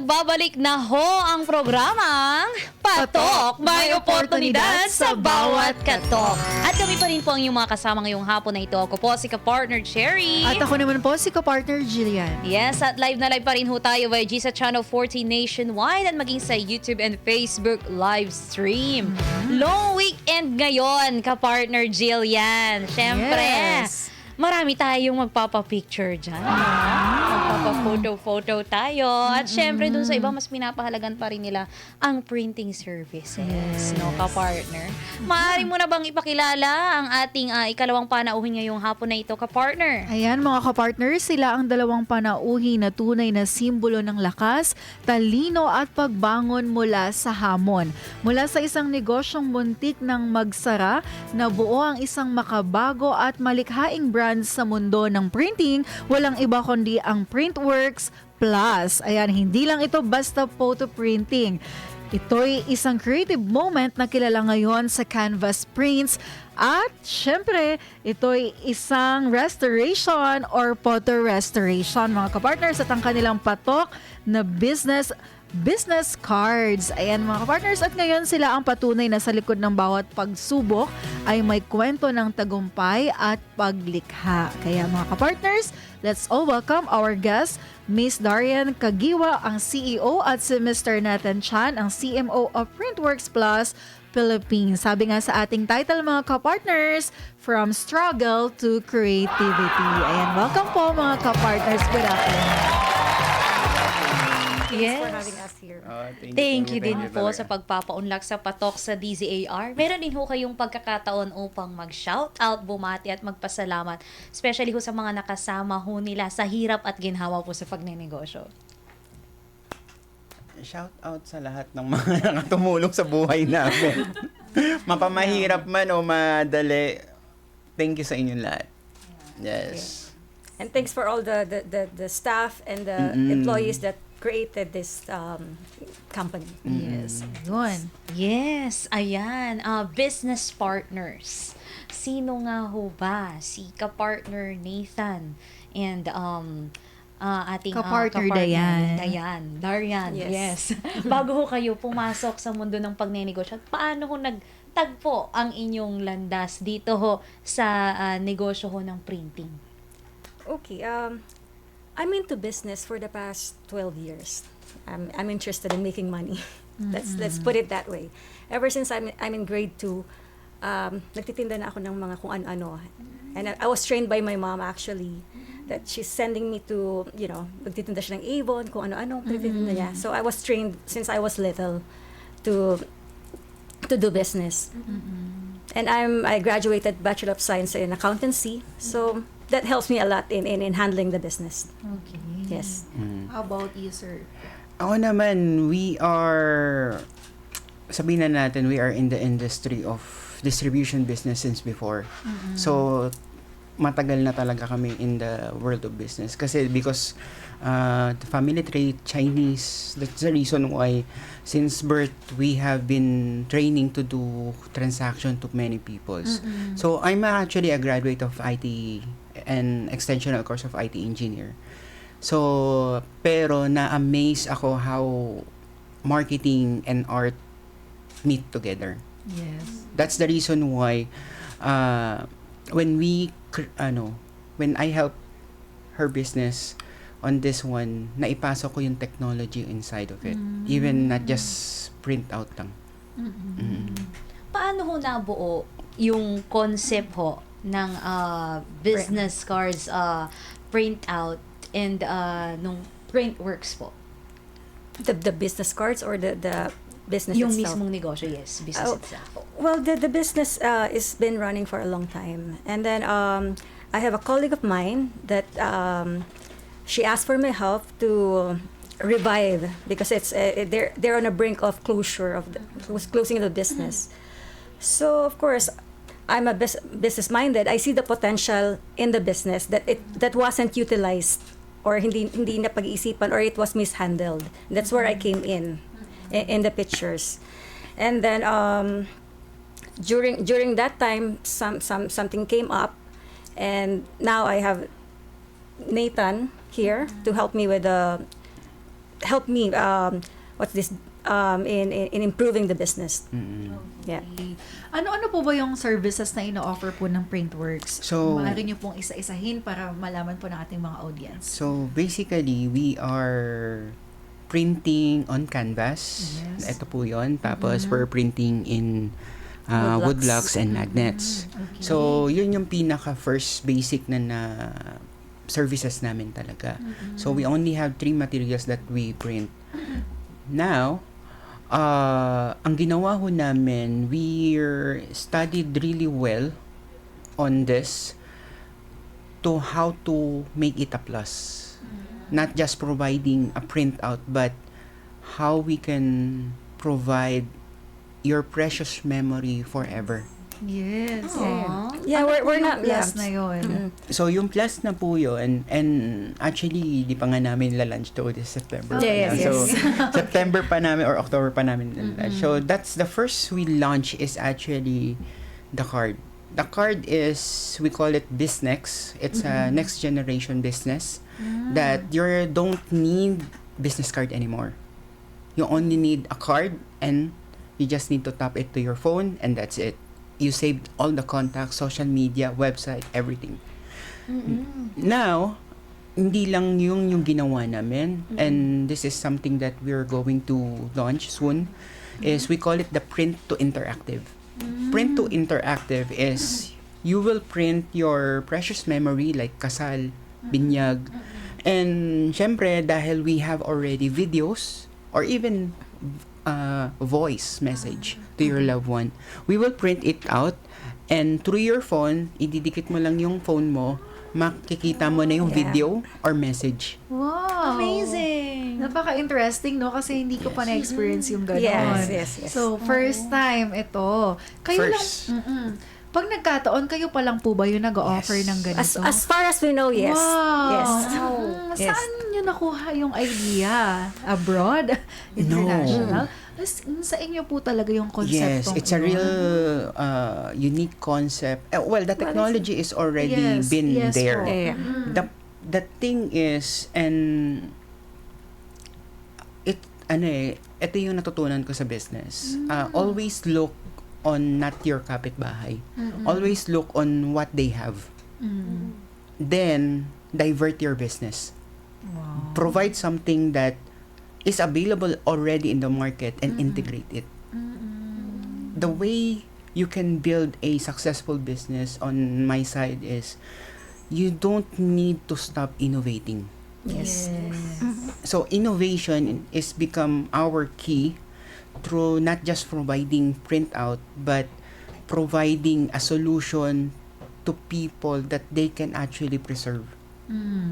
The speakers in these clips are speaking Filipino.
Nagbabalik na ho ang programang Patok, may oportunidad sa bawat katok. At kami pa rin po ang inyong mga kasama ngayong hapon na ito. Ako po si ka-partner Cherry. At ako naman po si ka-partner Jillian. Yes, at live na live pa rin ho tayo via G sa Channel 14 nationwide at maging sa YouTube and Facebook live stream. Long weekend ngayon, ka-partner Jillian. Siyempre, Yes. marami tayong magpapapicture dyan. Magpapaphoto-photo tayo. At syempre, dun sa iba, mas pinapahalagan pa rin nila ang printing services. No, ka-partner? Maaari mo na bang ipakilala ang ating ikalawang panauhin ngayong hapon na ito, ka-partner? Ayan mga ka-partners, sila ang dalawang panauhi na tunay na simbolo ng lakas, talino at pagbangon mula sa hamon. Mula sa isang negosyong muntik ng magsara, nabuo ang isang makabago at malikhaing brand sa mundo ng printing, walang iba kundi ang Printworks Plus. Ayan, hindi lang ito basta photo printing. Ito'y isang creative moment na kilala ngayon sa Canvas Prints at syempre, ito'y isang restoration or photo restoration mga kapartners at ang kanilang patok na business cards. Ayan mga kapartners, at ngayon sila ang patunay na sa likod ng bawat pagsubok ay may kwento ng tagumpay at paglikha. Kaya mga kapartners, let's all welcome our guest, Miss Darian Kagiwa, ang CEO, at si Mr. Nathan Chan, ang CMO of Printworks Plus Philippines. Sabi nga sa ating title mga kapartners, From Struggle to Creativity. Ayan, welcome po mga kapartners. Good afternoon. Yes. For having us here. Thank you din po sa pagpapaunlak sa patok sa DZAR. Meron din ho kayong pagkakataon upang mag-shout out, bumati at magpasalamat. Especially ho sa mga nakasama ho nila sa hirap at ginhawa po sa pagnenegosyo. Shout out sa lahat ng mga nakatumulong sa buhay namin. Mapamahirap man o madali, thank you sa inyong lahat. Yes. And thanks for all the staff and the employees that created this company. Yes. Yun. Yes, ayan. Business partners. Sino nga ho ba? Si ka-partner Nathan and ating Ka-partner Darian. Yes. Yes. Bago ho kayo pumasok sa mundo ng pagnenegosyo, paano ho nagtagpo ang inyong landas dito ho sa negosyo ho ng printing? Okay. I'm into business for the past 12 years. I'm interested in making money. Let's put it that way. Ever since I'm in grade 2, nagtitinda na ako ng mga kung ano-ano. And I was trained by my mom actually that she's sending me to, magtitinda siya ng Avon, kung ano-ano, nagtitinda niya. So I was trained since I was little to do business. And I graduated Bachelor of Science in Accountancy. So that helps me a lot in handling the business. Okay. Yes. How about you, sir? Ako naman, we are in the industry of distribution business since before. So, matagal na talaga kami in the world of business. Kasi because the family trade, Chinese, that's the reason why since birth, we have been training to do transaction to many peoples. So, I'm actually a graduate of IT and extensional course of IT engineer. So, pero na-amaze ako how marketing and art meet together. Yes. That's the reason why when I help her business on this one, naipasok ko yung technology inside of it. Even not just print out lang. Paano ho nabuo yung concept ho ng business cards print out and nung Printworks po? The business cards or the business Yung itself? mismong negosyo, yes. Business Oh, itself. Well, the business is been running for a long time. And then I have a colleague of mine that she asked for my help to revive because it's they're on the brink of closure closing the business. So of course, I'm a business minded. I see the potential in the business that wasn't utilized or hindi na pag-iisipan or it was mishandled. That's where I came in the pictures. And then during that time something came up, and now I have Nathan here to help me with the helped me in improving the business. Yeah. Ano po ba yung services na ino-offer po ng Printworks? So- Maaari niyo pong isa-isahin para malaman po ng ating mga audience. So basically, we are printing on canvas. Yes. Ito po yun. Tapos we're printing in Woodblocks. woodblocks and magnets. Okay. So yun yung pinaka first basic na services namin talaga. So we only have 3 materials that we print. Now, ang ginawa ho namin, we studied really well on this to how to make it a plus. Not just providing a printout, but how we can provide your precious memory forever. Yes. Aw. Yeah, Ano po we're yung not plus yeah. na yun. So, yung plus na po yun, and actually, di pa nga namin la-lunch to this September. Yeah, yes, So, yes. September pa namin or October pa namin la-lunch. So, that's the first we launch is actually the card. The card is, we call it BizNext. It's a next generation business that you don't need business card anymore. You only need a card and you just need to tap it to your phone and that's it. You saved all the contacts, social media, website, everything. Now, hindi lang yung ginawa namin and this is something that we're going to launch soon is we call it the print to interactive. Print to interactive is you will print your precious memory like kasal, binyag, and syempre dahil we have already videos or even voice message to your loved one, we will print it out and through your phone, ididikit mo lang yung phone mo, makikita mo na yung Yeah. video or message. Wow. Amazing. Napaka-interesting, no? Kasi hindi ko pa na-experience yung gano'n. Yes. So, first time ito. Kayo First. lang, pag nagkataon, kayo pa lang po ba yung nag-offer Yes. ng ganito? As far as we know, yes. Wow. Yes. Yes. Saan nyo nakuha yung idea? Abroad? International? Sa inyo po talaga yung Yes, konseptong it's a yun? real unique concept. Well, the technology is already Yes, been yes there. po. Yeah. The thing is, and ito yung natutunan ko sa business. Always look on not your kapitbahay. Always look on what they have. Then, divert your business. Wow. Provide something that is available already in the market and integrate it. The way you can build a successful business on my side is you don't need to stop innovating. Yes. So innovation is become our key through not just providing printout but providing a solution to people that they can actually preserve.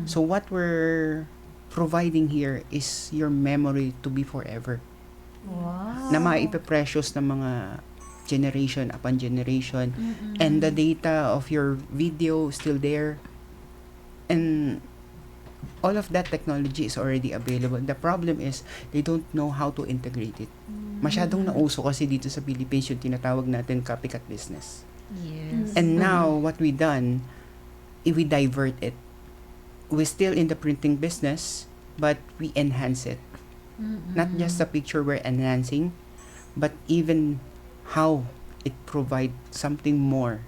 So what we're providing here is your memory to be forever. Wow. Na maipe-precious ng mga generation upon generation and the data of your video still there and all of that technology is already available. The problem is they don't know how to integrate it. Masyadong nauso kasi dito sa Philippines yung tinatawag natin copycat business. Yes. And now what we done, we divert it. We're still in the printing business, but we enhance it. Not just the picture we're enhancing, but even how it provides something more.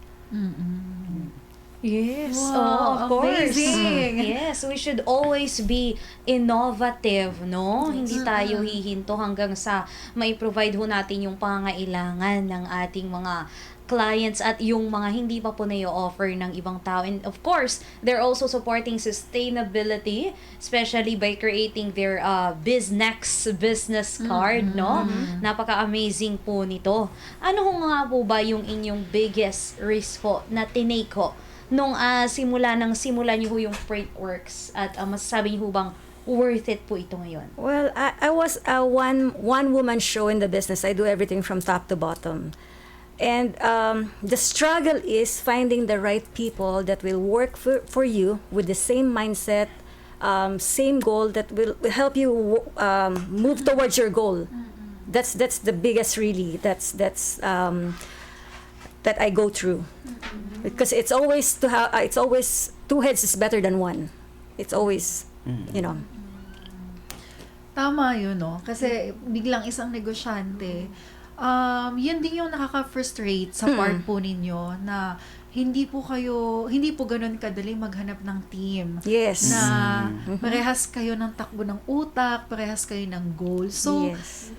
Yes. Wow, of course. amazing. Yes, we should always be innovative, no? Hindi tayo hihinto hanggang sa mai-provide ho natin yung pangangailangan ng ating mga clients at yung mga hindi pa po na-offer ng ibang tao. And of course, they're also supporting sustainability, especially by creating their BizNext business card, no? Napaka-amazing po nito. Ano ho nga po ba yung inyong biggest risk po na tinake ho nung simula niyo ho yung Printworks at masasabi niyo ho bang worth it po ito ngayon? Well, I was a one woman show in the business. I do everything from top to bottom. And the struggle is finding the right people that will work for you with the same mindset, same goal that will help you move towards your goal. That's the biggest really. That's that I go through, because it's always it's always two heads is better than one. It's always, you know. Tama yun, no? Kasi biglang isang negosyante, yun din yung nakaka-frustrate sa part po ninyo na hindi po ganun kadali maghanap ng team. Yes. Na parehas kayo ng takbo ng utak, parehas kayo ng goal. So, yes.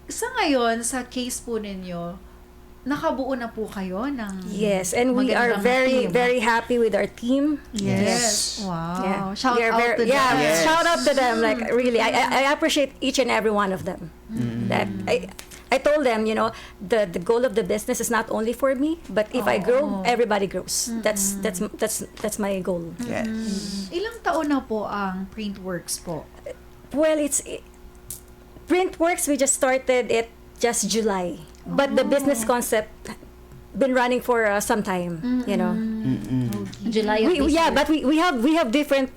sa ngayon, sa case po ninyo, nakabuo na po kayo ng Yes, and we are magandang very, team. very happy with our team. Yes. Wow. Yeah. Shout We are out to them. yeah, Yes. shout out to them. Like really, I appreciate each and every one of them. That I told them, you know, the goal of the business is not only for me, but if I grow, everybody grows. That's my goal. Yes. Ilang taon na po ang Printworks po? Well, Printworks. We just started it just July, but the business concept been running for some time. You know. July of this year. But we have different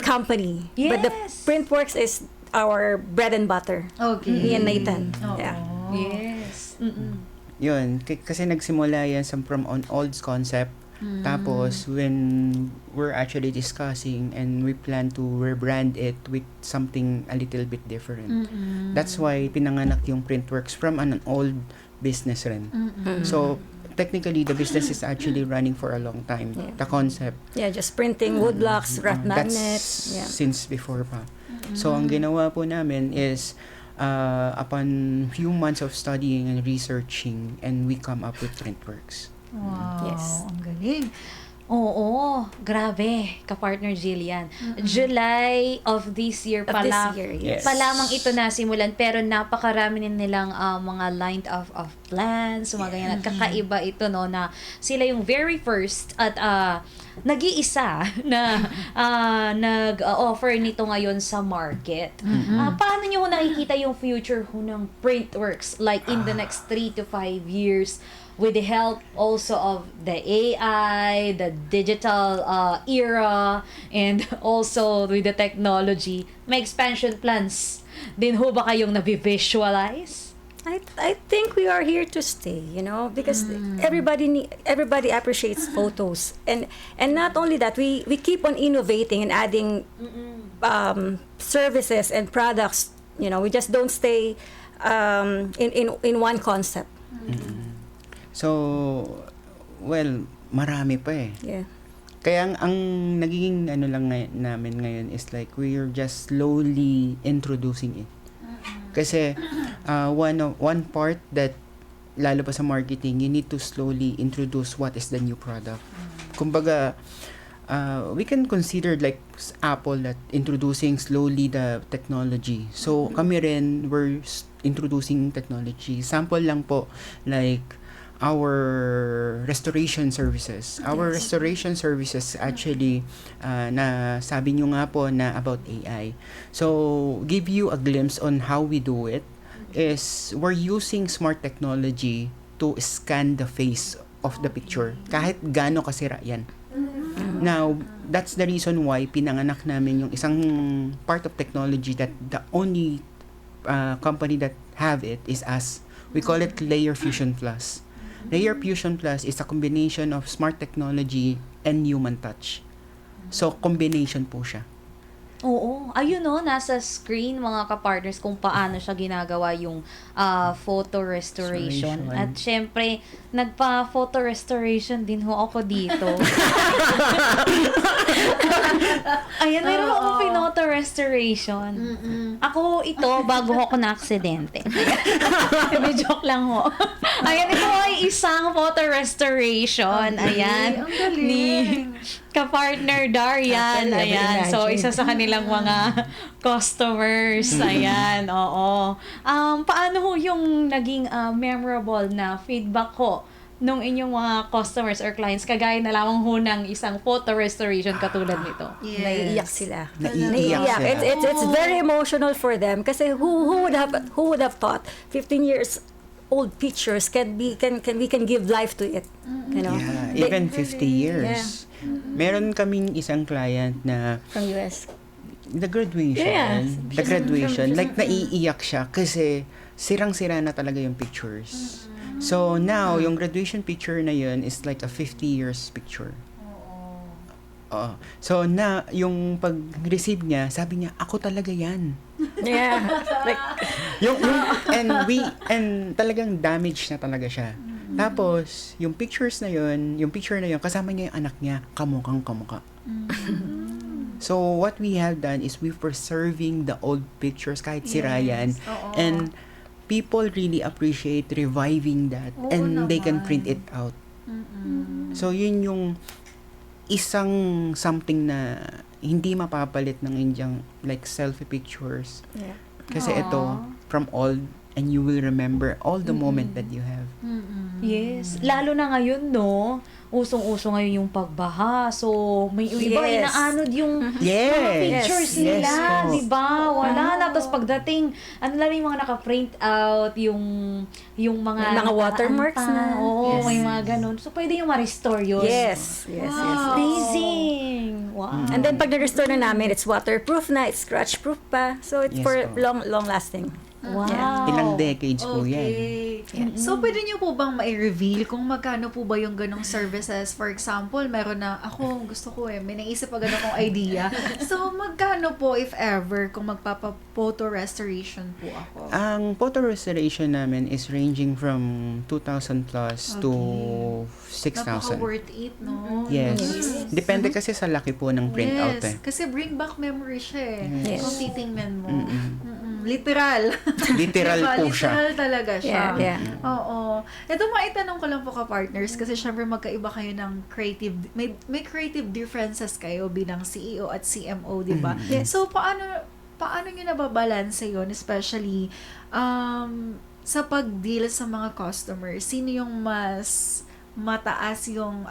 company. But the Yes. Printworks is our bread and butter. Okay. Me and Nathan. Oo. Yeah. Yes. Yun, kasi nagsimula yan from on old concept. Tapos, when we're actually discussing and we plan to rebrand it with something a little bit different. That's why pinanganak yung Printworks from an old business rin. So, technically, the business is actually running for a long time. Yeah. The concept. Yeah, just printing wood blocks, wrap That's magnets. Yeah. since before pa. So, ang ginawa po namin is, upon few months of studying and researching, and we come up with Printworks. Wow. Yes. Ang galing. Oo, grabe, ka-partner Jillian. July of this year Of pala. this year, Yes. yes. Pa lamang ito nasimulan, pero napakarami din nilang mga lined of plans, mga ganyan. At kakaiba ito, no, na sila yung very first at nag-iisa na nag-offer nito ngayon sa market. Paano nyo ho nakikita yung future ho ng Printworks, like in the next 3 to 5 years, with the help also of the AI, the digital era, and also with the technology? May expansion plans din ho ba kayong nabi-visualize? I think we are here to stay, you know, because everybody appreciates photos, and not only that, we keep on innovating and adding services and products. You know, we just don't stay in one concept. So, well, marami pa eh. Yeah. Kaya ang nagiging ano lang namin ngayon is like we're just slowly introducing it. Kasi one part that lalo pa sa marketing, you need to slowly introduce what is the new product. Kumbaga, we can consider like Apple that introducing slowly the technology. So kami rin, we're introducing technology. Sample lang po, like our restoration services. Our restoration services actually, na sabi nyo nga po na about AI. So, give you a glimpse on how we do it is we're using smart technology to scan the face of the picture. Kahit gaano kasira yan. Now, that's the reason why pinanganak namin yung isang part of technology that the only company that have it is us. We call it Layer Fusion Plus. Layer Fusion Plus is a combination of smart technology and human touch. So, combination po siya. Oo. Ayun, no, nasa screen, mga ka-partners, kung paano siya ginagawa yung photo restoration. Restoration. At syempre, nagpa-photo restoration din ho ako dito. Ayan, meron ako pinoto restoration. Ako ito, bago ako na-aksidente. May joke lang ho. Ayan, ito ay isang photo restoration. Ayan. Ang galing. Ni ka-partner Darian. Never Ayan. So, imagined. isa sa kanilang mga customers. Ayan, oo. Paano ho yung naging memorable na feedback ho nung inyong mga customers or clients, kagaya na lamang ho ng isang photo restoration katulad nito? Naiiyak sila. Naiiyak sila. It's very emotional for them kasi who would have thought 15 years old pictures we can give life to it, you know. Yeah, even 50 years. Meron kaming isang client na From US. the graduation, Yeah. the graduation, like naiiyak siya kasi sirang-sira na talaga yung pictures. So now, yung graduation picture na yun is like a 50 years picture. Oo. So, yung pag-receive niya, sabi niya, ako talaga yan. Yeah. Like, And talagang damaged na talaga siya. Tapos, yung picture na yun, kasama niya yung anak niya, kamukha. So, what we have done is we're preserving the old pictures, kahit si Ryan. Oo. And people really appreciate reviving that. Oo And they can naman. print it out. Mm-mm. So, yun yung isang something na hindi mapapalit ng Indiang like selfie pictures. yeah. Kasi Aww. ito, from old, and you will remember all the moment that you have. Mm-mm. Yes. Lalo na ngayon, no? Usong-uso ngayon yung pagbaha. So, may iba Yes. inaanod yung Yes. mga pictures Yes. nila, Yes po. di ba? Wala na. Tapos pagdating, ano lang yung mga naka-print out, yung mga May mga watermarks nakaraan pa. na. Oo, Yes. may mga ganun. So, pwede yung ma-restore yun. Yes. Amazing! Wow. And then pag na-restore na namin, it's waterproof na, it's scratch-proof pa. So it's Yes for po. long lasting. Wow. Ilang decades po yan. Okay. So, pwede niyo po bang ma-reveal kung magkano po ba yung ganong services? For example, meron na, ako gusto ko may naisip pa ganun kong idea. So, magkano po if ever kung magpapa-photo restoration po ako? Ang photo restoration namin is ranging from 2,000 plus to 6,000. Napaka-worth it, no? Yes. Yes. Depende kasi sa laki po ng printout Yes. Kasi bring back memory siya Yes. Kung titingnan mo. Mm-mm. Literal. Literal Diba? po siya. Literal talaga siya. Yeah. Oo. Ito maitanong ko lang po ka-partners kasi syempre magkaiba kayo ng creative, may creative differences kayo bilang CEO at CMO, di ba? Yes. So, paano nyo nababalanse yun? Especially, sa pag-deal sa mga customers, sino yung mas mataas yung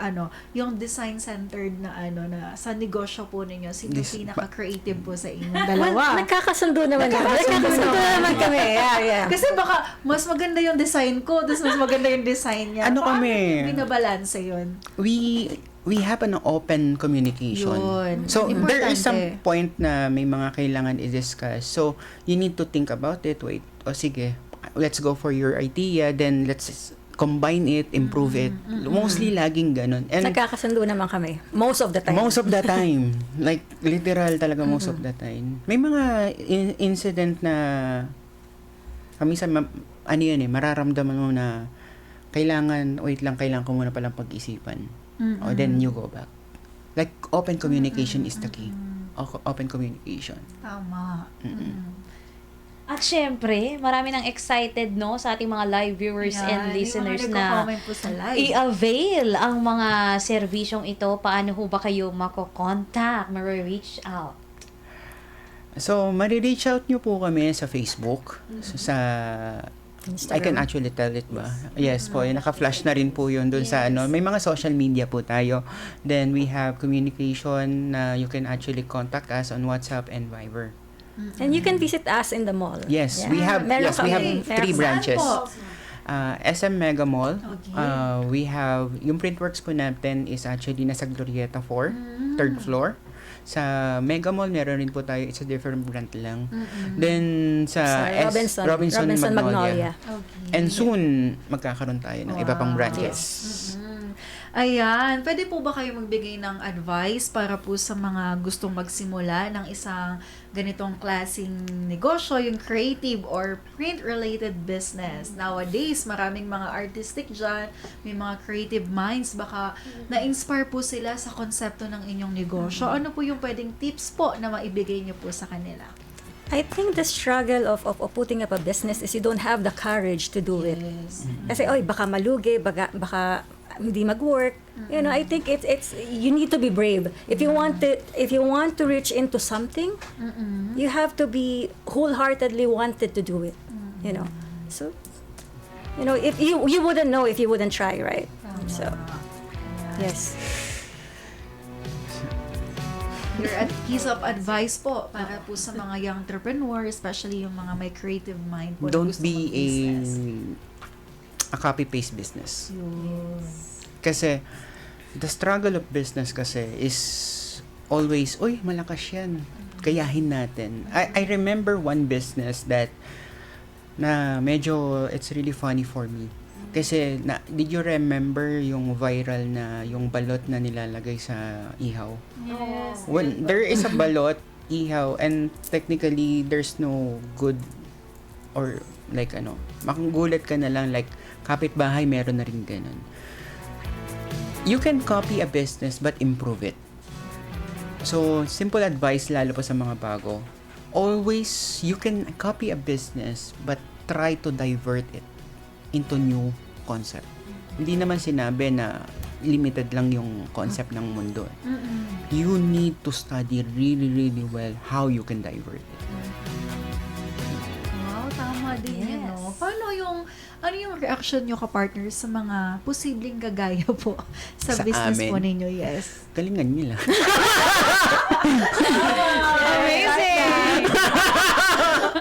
design-centered na na sa negosyo po ninyo? Sino pinaka-creative po sa inyong dalawa? Nagkakasundo naman kami. Yeah. Kasi baka mas maganda yung design ko, tapos mas maganda yung design niya. Ano Paano kami? binabalanse yun? We have an open communication. Yun. So, there is some Importante. point na may mga kailangan i-discuss. So, you need to think about it. Wait, sige, let's go for your idea, then let's combine it, improve it. Mostly laging ganun. And Nagkakasundo naman kami. Most of the time. most of the time, like literal talaga most of the time. May mga incident na minsan mararamdaman mo na kailangan ko muna palang pag-isipan. Or then you go back. Like open communication is the key. Open communication. Tama. At syempre, marami nang excited sa ating mga live viewers and listeners na comment po sa live. i-avail ang mga serbisyong ito. Paano ho ba kayo mako-contact, ma-reach out? So, ma-reach out nyo po kami sa Facebook, sa Instagram. I can actually tell it ba? Yes po, naka-flash na rin po yun dun sa may mga social media po tayo. Then we have communication na you can actually contact us on WhatsApp and Viber. And you can visit us in the mall. Yes, Yeah. we have Meron we have kami. 3 Meron. branches. po? SM Mega Mall. Okay. We have yung Printworks po natin is actually nasa Glorieta 4, third floor. Sa Mega Mall meron rin po tayo, it's a different brand lang. Then sa Robinson Magnolia. Okay. And soon magkakaroon tayo ng iba pang branches. Ayan. Pwede po ba kayo magbigay ng advice para po sa mga gustong magsimula ng isang ganitong klaseng negosyo, yung creative or print-related business? Nowadays, maraming mga artistic dyan, may mga creative minds, baka na-inspire po sila sa konsepto ng inyong negosyo. Ano po yung pwedeng tips po na maibigay niyo po sa kanila? I think the struggle of putting up a business is you don't have the courage to do it. Yes. Kasi baka malugi, baka hindi mag-work. You know, I think it's you need to be brave. If you want to reach into something, you have to be wholeheartedly wanted to do it. You know. So, you know, if you wouldn't know if you wouldn't try, right? So, yes. Your piece of advice po para po sa mga young entrepreneur, especially yung mga may creative mind po. na Don't gusto be mag-business. a copy-paste business. Yun. Kasi the struggle of business kasi is always, malakas yan. Kayahin natin. I remember one business that na medyo it's really funny for me. Kasi, did you remember yung viral na yung balot na nilalagay sa ihaw? Yes. When there is a balot, ihaw, and technically, there's no good or like makanggulat ka na lang like kapitbahay meron na rin ganun. You can copy a business but improve it. So, simple advice lalo pa sa mga bago. Always, you can copy a business but try to divert it into new concept. Hindi naman sinabi na limited lang yung concept ng mundo. You need to study really, really well how you can divert it. Wow, tama din yun, Yes. no? Ano yung reaction nyo ka-partners sa mga posibleng gagaya po sa Sa business amin? po ninyo? Yes. Galingan nila. Amazing!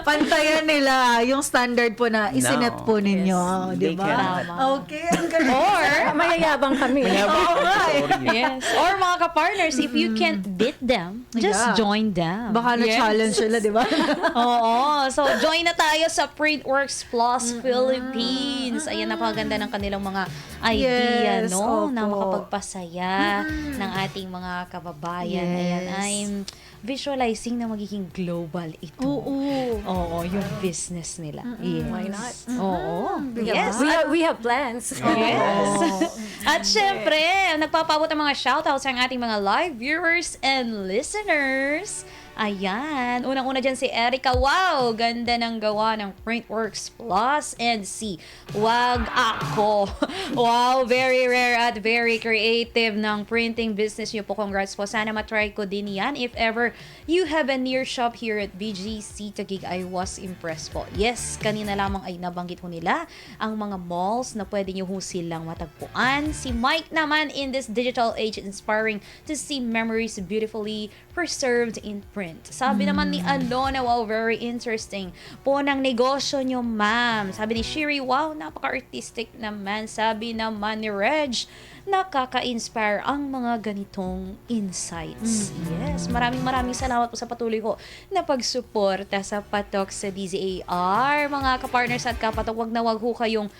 Pantayan nila yung standard po na isinet No. po ninyo. Yes. Di They ba? cannot. Okay, ang galing. Or, Mayayabang kami. Oo nga eh. yes. Or mga ka-partners, if you can't beat them, just Yeah. join them. Baka na-challenge sila, di ba? Oo. So, join na tayo sa Printworks Plus Philippines. Ayan, napakaganda ng kanilang mga idea, Yes, no? Na opo. makapagpasaya ng ating mga kababayan. Ayan, Yes. I'm visualizing na magiging global ito. Oo. Oo, yung business nila. Yes. Why not? Oo. Diba? Yes. We have plans. Yes. At syempre, nagpapabot ang mga shoutouts ang ating mga live viewers and listeners. Ayan. Unang-una dyan si Erica. Wow! Ganda ng gawa ng Printworks Plus. And si Wag Ako. Wow! Very rare at very creative ng printing business niyo po. Congrats po. Sana matry ko din yan. If ever you have a near shop here at BGC Taguig, I was impressed po. Yes, kanina lamang ay nabanggit ho nila ang mga malls na pwede nyo ho silang matagpuan. Si Mike naman, in this digital age, inspiring to see memories beautifully preserved in print. Sabi naman ni Alona, wow, very interesting po ng negosyo nyo, ma'am. Sabi ni Shiri, wow, napaka-artistic naman. Sabi naman ni Reg, nakaka-inspire ang mga ganitong insights. Yes, maraming salamat po sa patuloy ko na pagsuporta sa Patok sa DZAR. Mga kapartners at kapatok, wag ho kayong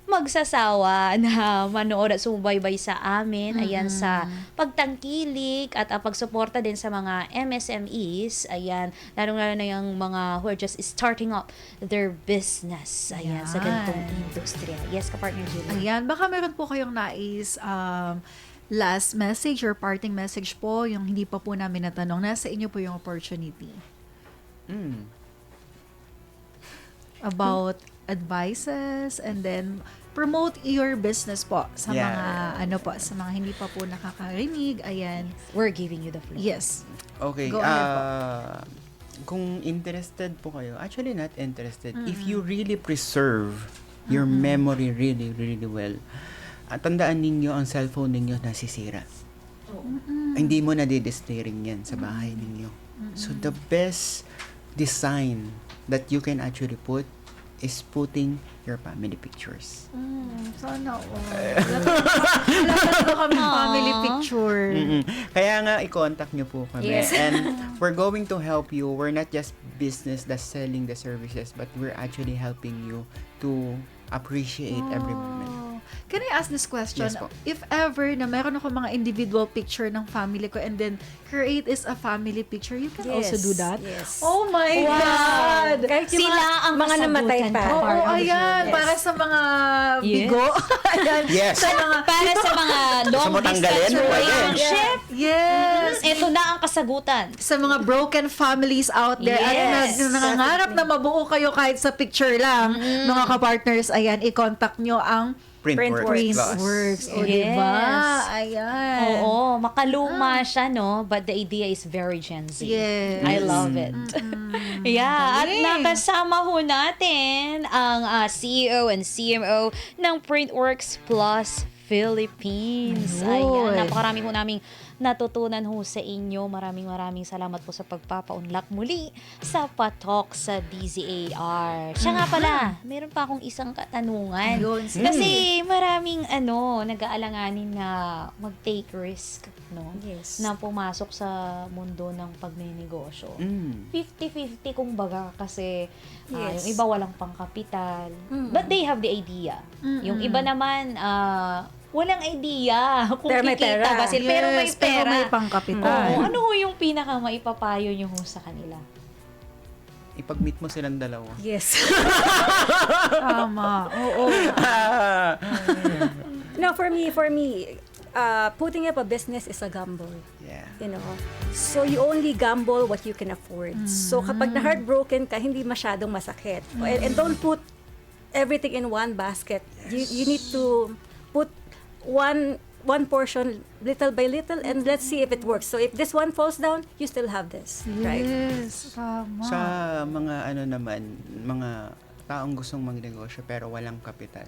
magsasawa na manood at sumubaybay sa amin. Ayan, sa pagtangkilik at pagsuporta din sa mga MSMEs. Ayan, lalong-lalo na yung mga who are just starting up their business. Ayan, sa ganitong industriya. Yes, kapartner Julie. Ayan, baka meron po kayong nais last message or parting message po, yung hindi pa po namin natanong. Nasa inyo po yung opportunity about advices and then promote your business po sa Yeah. mga sa mga hindi pa po nakakarinig. Ayan. We're giving you the floor. Yes. Okay. Go ahead po. Kung interested po kayo, actually not interested. If you really preserve your memory really, really well, tandaan ninyo ang cellphone ninyo nasisira. Hindi mo na-display rin yan sa bahay ninyo. So the best design that you can actually put is putting your family pictures. Sana wala kami family picture. Kaya nga, i-contact nyo po kami. Yes. And we're going to help you. We're not just business that's selling the services, but we're actually helping you to appreciate every moment. Can I ask this question? Yes po. If ever na meron ako mga individual picture ng family ko and then create is a family picture, you can also do that? Yes. Oh my Wow. God! Kahit yung Sila ang mga namatay kasagutan pa. ka, Oo, partner. ayan. Yes. Para sa mga Yes. bigo. Ayan. Yes. Sa mga, Para sa mga long mo tanggalin, distance pwede. relationship, yes. ito na ang kasagutan. Sa mga broken families out there, Yes. na nangangarap na mabuo kayo kahit sa picture lang, mga kapartners, ayan, i-contact nyo ang Printworks. Printworks. O, Yes. diba? Ayan. Oo, makaluma siya, no? But the idea is very Gen Z. Yes. I love it. Yeah, at Galing. nakasama ho natin ang CEO and CMO ng Printworks Plus Philippines. Ayun. Ayan, napakarami ho naming natutunan ho sa inyo. Maraming salamat po sa pagpapaunlak muli sa Patok sa DZAR. Siya nga pala, meron pa akong isang katanungan. Ayun, sige. Kasi maraming nag-aalanganin na mag-take risk, no? Yes. Na pumasok sa mundo ng pagnenegosyo. 50-50 kumbaga kasi Yes. yung iba walang pangkapital. Mm. But they have the idea. Yung iba naman, walang idea kung Pero may kikita pera. ba sila. Pero may Yes, pera. pero may pangkapital. Oo, ano ho yung pinaka maipapayo nyo ho sa kanila? Ipag-meet mo silang dalawa. Yes. Tama. Oo. No, for me, putting up a business is a gamble. Yeah. You know, so you only gamble what you can afford. So kapag na-heartbroken ka, hindi masyadong masakit. And don't put everything in one basket. You need to put one portion little by little and let's see if it works. So if this one falls down, you still have this, right? Yes, tama. Sa mga mga taong gustong magnegosyo pero walang kapital,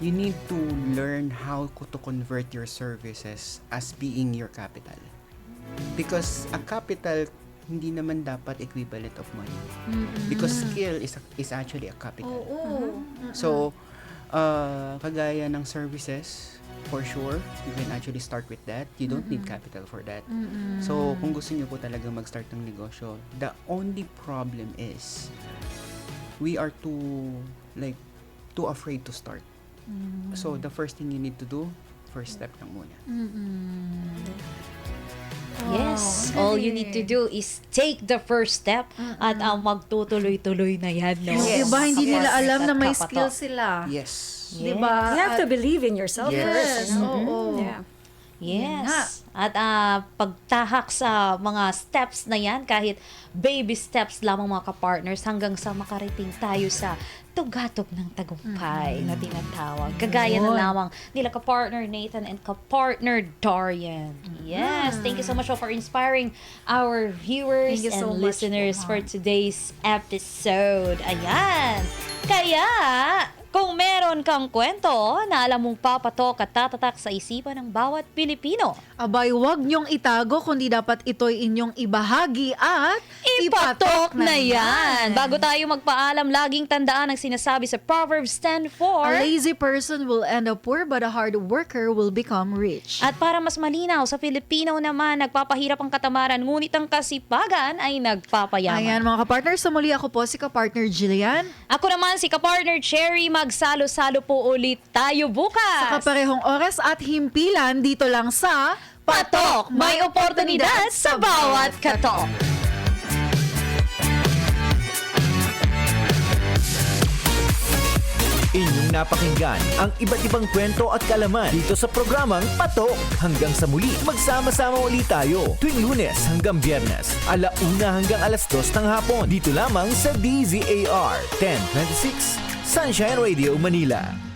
you need to learn how to convert your services as being your capital. Because a capital hindi naman dapat equivalent of money. Because skill is actually a capital. Oo. So, kagaya ng services, for sure, you can actually start with that. You don't need capital for that. So, kung gusto niyo po talaga mag-start ng negosyo, the only problem is, we are too afraid to start. So, the first thing you need to do, first step lang muna. Yes, Wow, all you need to do is take the first step at magtutuloy-tuloy na yan. No? Yung Yes. iba, hindi nila Kapos alam na at may kapatok. skill sila. Yes. Yes. Diba? You have to believe in yourself Yes. first. You know? Oo. Yeah. Yan nga. Yes. At pagtahak sa mga steps na yan, kahit baby steps lamang mga kapartners, hanggang sa makarating tayo sa tugatog ng tagumpay na tinatawag. Kagaya na Yun. lamang nila kapartner Nathan and kapartner Darian. Yes. Thank you so much for inspiring our viewers Thank you and so much listeners po, for ma'am. today's episode. Ayan. Kaya, kung meron kang kwento na alam mong papatok at tatatak sa isipan ng bawat Pilipino, Abay, huwag niyong itago kundi dapat ito'y inyong ibahagi at ipatok na yan. Bago tayo magpaalam, laging tandaan ang sinasabi sa Proverbs A 10:4. lazy person will end up poor but a hard worker will become rich. At para mas malinaw, sa Filipino naman, nagpapahirap ang katamaran, ngunit ang kasipagan ay nagpapayaman. Ayan mga kapartner, sa muli ako po si kapartner Jillian. Ako naman si kapartner Cherry, magsalo-salo po ulit tayo bukas. Sa kaparehong oras at himpilan dito lang sa Patok, may oportunidad sa bawat katok. Inyong napakinggan ang iba't ibang kwento at kalaman dito sa programang Patok. Hanggang sa muli, magsama-sama ulit tayo tuwing Lunes hanggang Biyernes, 1:00 hanggang 2:00 ng hapon. Dito lamang sa DZAR 1026 Sunshine Radio Manila.